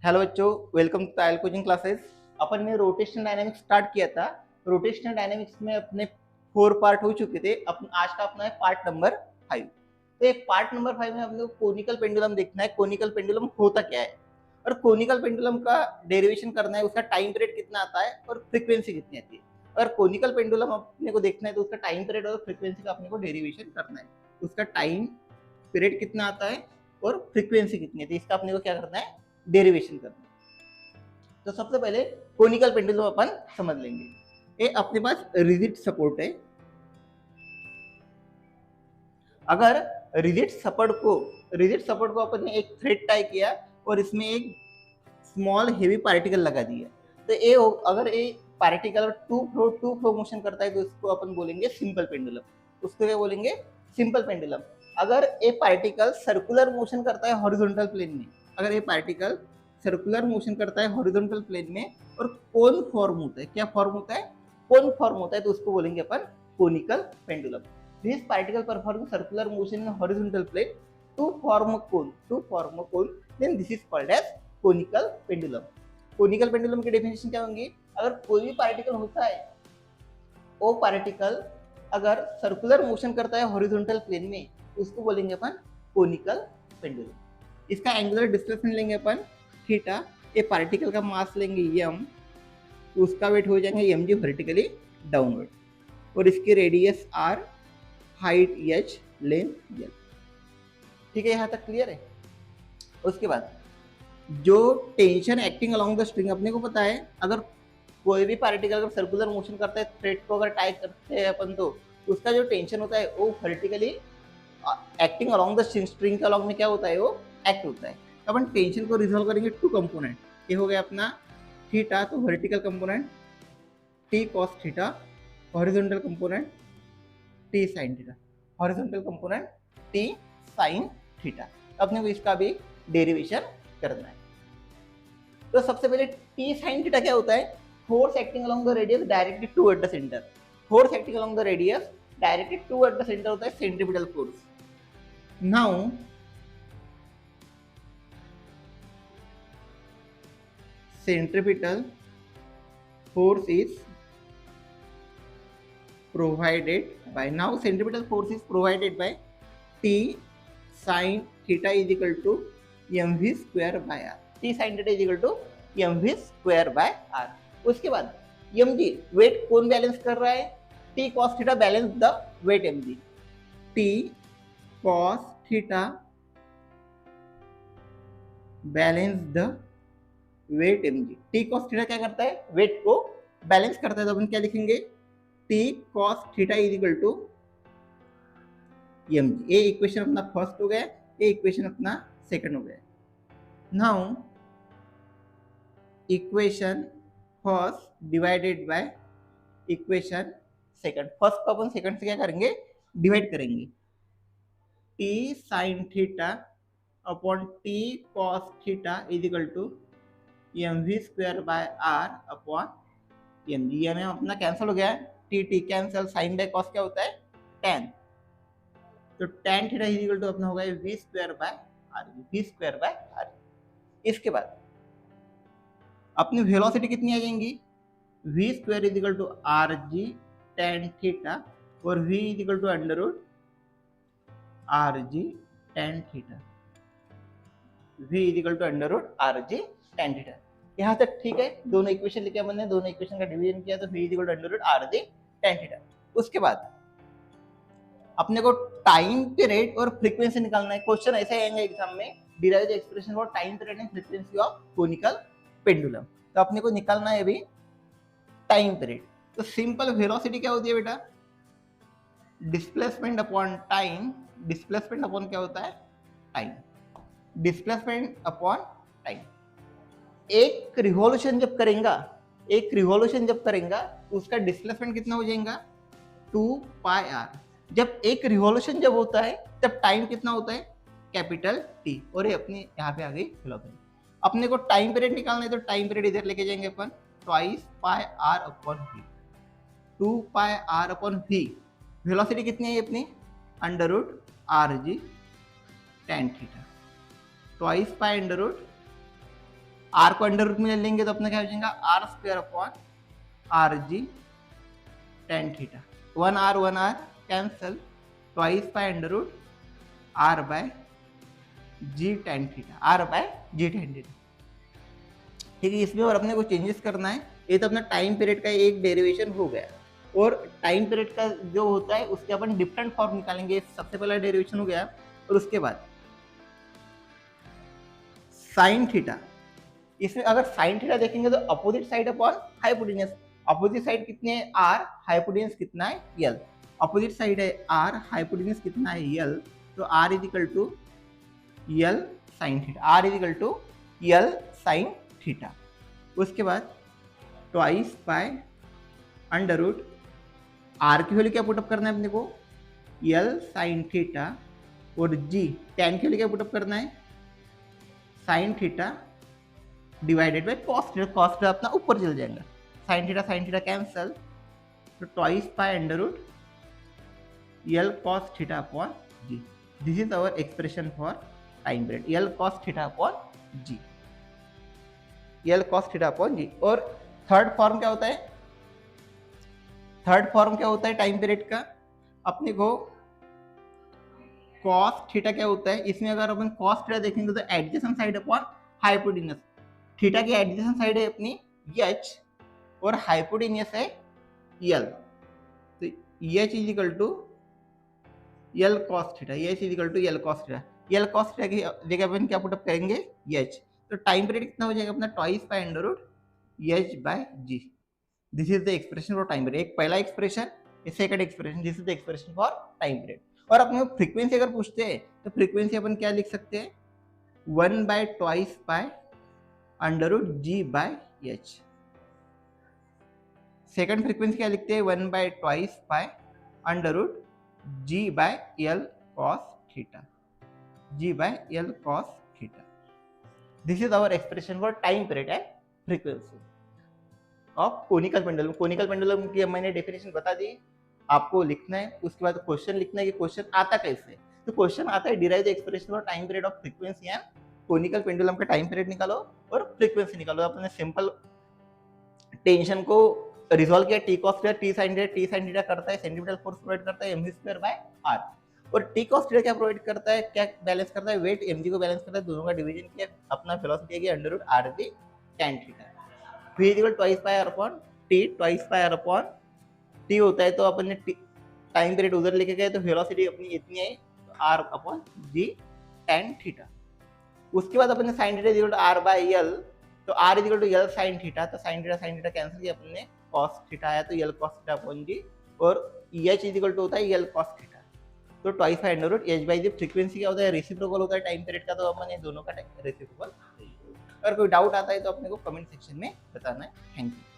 Hello बच्चों, welcome to Tile coaching classes. अपन ने रोटेशनल डायनामिक्स स्टार्ट किया था। रोटेशनल डायनामिक्स में अपने 4 पार्ट हो चुके थे। आज का अपना है पार्ट नंबर 5। तो एक पार्ट नंबर 5 में अपने को कोनिकल पेंडुलम देखना है। कोनिकल पेंडुलम होता क्या है और कोनिकल पेंडुलम का डेरिवेशन करना है। उसका टाइम पीरियड कितना आता है और फ्रीक्वेंसी कितनी आती है। अगर कोनिकल पेंडुलम अपने को देखना है तो उसका टाइम पीरियड और फ्रीक्वेंसी का अपने को डेरिवेशन करना है। उसका टाइम पीरियड कितना आता है और फ्रीक्वेंसी कितनी आती है, इसका अपने को क्या करना है, डेरिवेशन करना है। तो सबसे पहले कोनिकल पेंडुलम अपन समझ लेंगे। ये अपने पास रिजिड सपोर्ट है। अगर रिजिड सपोर्ट को अपन ने एक थ्रेड टाई किया और इसमें एक स्मॉल हेवी पार्टिकल लगा दिया, तो ये अगर ये पार्टिकल टू फ्लो मोशन करता है तो इसको अपन बोलेंगे सिंपल पेंडुलम। उसको क्या बोलेंगे, सिंपल पेंडुलम। अगर ये पार्टिकल सर्कुलर मोशन करता है हॉरिजॉन्टल प्लेन में, अगर ये पार्टिकल सर्कुलर मोशन करता है हॉरिजॉन्टल प्लेन में और कोन फॉर्म होता है, क्या फॉर्म होता है, कोन फॉर्म होता है, तो उसको बोलेंगे अपन conical pendulum. This particle perform circular motion in horizontal plane to form a cone, then this is called as conical pendulum. Conical pendulum की डेफिनेशन क्या होंगी, अगर कोई भी पार्टिकल होता है, वो पार्टिकल अगर सर्कुलर मोशन करता है हॉरिजॉन्टल प्लेन में, उसको बोलेंगे अपन कोनिकल पेंडुलम। इसका एंगुलर डिस्प्लेसमेंट लेंगे अपन थीटा। ये पार्टिकल का मास लेंगे m, तो उसका वेट हो जाएगा mg वर्टिकली डाउनवर्ड, और इसकी radius r, height h, length l। ठीक है, यहाँ तक क्लियर है। उसके बाद जो tension acting along the string, अपने को पता है अगर कोई भी पार्टिकल अगर सर्कुलर मोशन करता है, थ्रेड को अगर टाई करते हैं अपन, तो उसका जो टेंशन होता है वो vertically acting along the string के अलोंग में क्या होता है, वो एक्ट होता है। तो अपन टेंशन को रिजॉल्व करेंगे टू कंपोनेंट। ये हो गया अपना थीटा, तो vertical component T cos theta, horizontal component T sine theta, horizontal component T sine theta. अपने को इसका भी डेरिवेशन करना है। तो सबसे पहले टी साइन थीटा क्या होता है, force acting along the radius directly toward the centre. Force acting along the radius directly toward the centre होता है centripetal force. Now centripetal force is provided by T sin theta is equal to mv square by r। T sin theta is equal to mv square by r। उसके बाद mg wait कौन balance कर रहा है, T cos theta balance the weight mg। T cos theta balance the weight mg। T cos theta क्या करता है, wait को बैलेंस करता है। तो अपन क्या लिखेंगे, T cos theta is equal to mg। ये इक्वेशन अपना फर्स्ट हो गया, ये इक्वेशन अपना सेकंड हो गया। Now equation first divided by equation second. First को अपन सेकंड से क्या करेंगे, डिवाइड करेंगे। T sin theta upon T cos theta is equal to mv square by r upon mg। ये में अपना कैंसिल हो गया है, T cancel, sine by cos क्या होता है, tan। तो tan theta is equal to अपना होगा v square by r, v square by r। इसके बाद अपनी वेलोसिटी कितनी आ जाएंगी, v square is equal to rg tan theta, और v is equal to under root rg tan theta, v is equal to under root rg tan theta. यहाँ तक ठीक है। दोनों इक्वेशन लिखे हमने, दोनों इक्वेशन का डिवीजन किया, तो v is equal to under root rg tan theta. उसके बाद अपने को टाइम पीरियड और फ्रीक्वेंसी निकालना है। क्वेश्चन ऐसे आएंगे एग्जाम में, derive the expression for time period and frequency of conical pendulum. तो अपने को निकालना है अभी टाइम पीरियड। तो सिंपल वेलोसिटी क्या होती है बेटा, displacement upon time. Displacement upon क्या होता है, टाइम। Displacement upon time. एक रिवॉल्यूशन जब करेगा, उसका डिस्प्लेसमेंट कितना हो जाएगा, 2 पाई r। जब एक रिवॉल्यूशन जब होता है तब टाइम कितना होता है, कैपिटल T। और ये अपनी यहाँ पे आ गई वेलोसिटी। अपने को टाइम पीरियड निकालना है, तो टाइम पीरियड इधर लेके जाएंगे अपन, twice pi r upon v, 2 pi r upon v। Velocity कितनी है अपनी, under root rg tan theta, twice pi under root R को अंडर रूट में ले लेंगे तो अपना क्या हो जाएगा R square upon R G tan theta, 1 R cancel, twice by under root R by G tan theta, R by G tan theta. ठीक है, इसमें और अपने को चेंजेस करना है। ये तो अपना टाइम पीरियड का एक डेरिवेशन हो गया, और टाइम पीरियड का जो होता है उसके अपन डिफरेंट फॉर्म निकालेंगे। सबसे पहला डेरिवेशन हो गया, और उसके बाद साइन थीटा। इसमें अगर साइन थीटा देखेंगे तो opposite side upon hypotenuse, opposite side कितने है आर, हाइपोटेन्यूज कितना है यल, अपोजिट साइड है आर, हाइपोटेन्यूज कितना है यल, तो R is equal to L sine theta, R is equal to L sine theta. उसके बाद twice by under root R की वैल्यू क्या पुटअप करना है अपने को यल साइन थीटा, और जी टेन की वैल्यू क्या पुटअप करना है sine theta divided by cos theta, cos theta अपना ऊपर चल जाएगा, साइन थीटा कैंसल, तो twice by under root L cos theta upon g. This is our expression for time period, L cos theta upon g, L cos theta upon g. और third form क्या होता है, third form क्या होता है time period का, अपने को कॉस थीटा क्या होता है, इसमें अगर अपन कॉस थीटा देखेंगे तो adjacent side upon hypotenuse, theta की एडजेसेंट साइड है अपनी एच और हाइपोटेन्यूज है यल, तो H is equal to L cos theta, H is equal to L cos theta, L cos theta की जगह अपन क्या पुटअप करेंगे एच, तो टाइम पीरियड कितना हो जाएगा अपना twice by under root H by G. This is the expression for time period, एक पहला expression, second expression, this is the expression for time period. और अपने फ्रीक्वेंसी अगर पूछते हैं तो फ्रीक्वेंसी अपन क्या लिख सकते हैं 1 by twice by under root G by H. Second frequency क्या लिखते हैं 1 by twice by under root G by L cos theta, G by L cos theta. This is our expression for time period and frequency of conical pendulum. Conical pendulum की मैंने definition बता दी, आपको लिखना है, उसके बाद क्वेश्चन लिखना है कि क्वेश्चन आता कैसे। तो क्वेश्चन आता है derive the expression for time period of frequency and conical pendulum का टाइम पीरियड निकालो और फ्रीक्वेंसी निकालो। अपने सिंपल टेंशन को रिजॉल्व किया, T cos theta T sine theta करता है सेंटीमीटर फोर्स प्रोवाइड करता है एमजी स्क्वायर बाय आर, और टी कॉस थीटा क्या प्रोवाइड करता है, क्या बैलेंस करता है, वेट एमजी को बैलेंस करता है, दोनों का डिवीजन किया, अपना वेलोसिटी है under root R G tan theta, v equal twice by R upon T, twice by R upon T होता है, तो अपन ने टाइम पीरियड उधर लेके गए तो वेलोसिटी अपनी इतनी है R upon g tan theta. उसके बाद अपन ने sine theta equal to R by L, तो R equal to L sine theta, तो साइन थीटा कैंसिल किया अपन ने, कॉस थीटा आया तो L cos theta upon g, और एच इक्वल टू होता है यल कॉस थीटा, तो twice by under root H by g. Frequency क्या होता है रेसिप्रोकल होता है टाइम पीरियड का, तो अपन ने दोनों का रेसिप्रोकल। अगर कोई डाउट आता है तो अपने को कमेंट सेक्शन में बताना है। Thank you.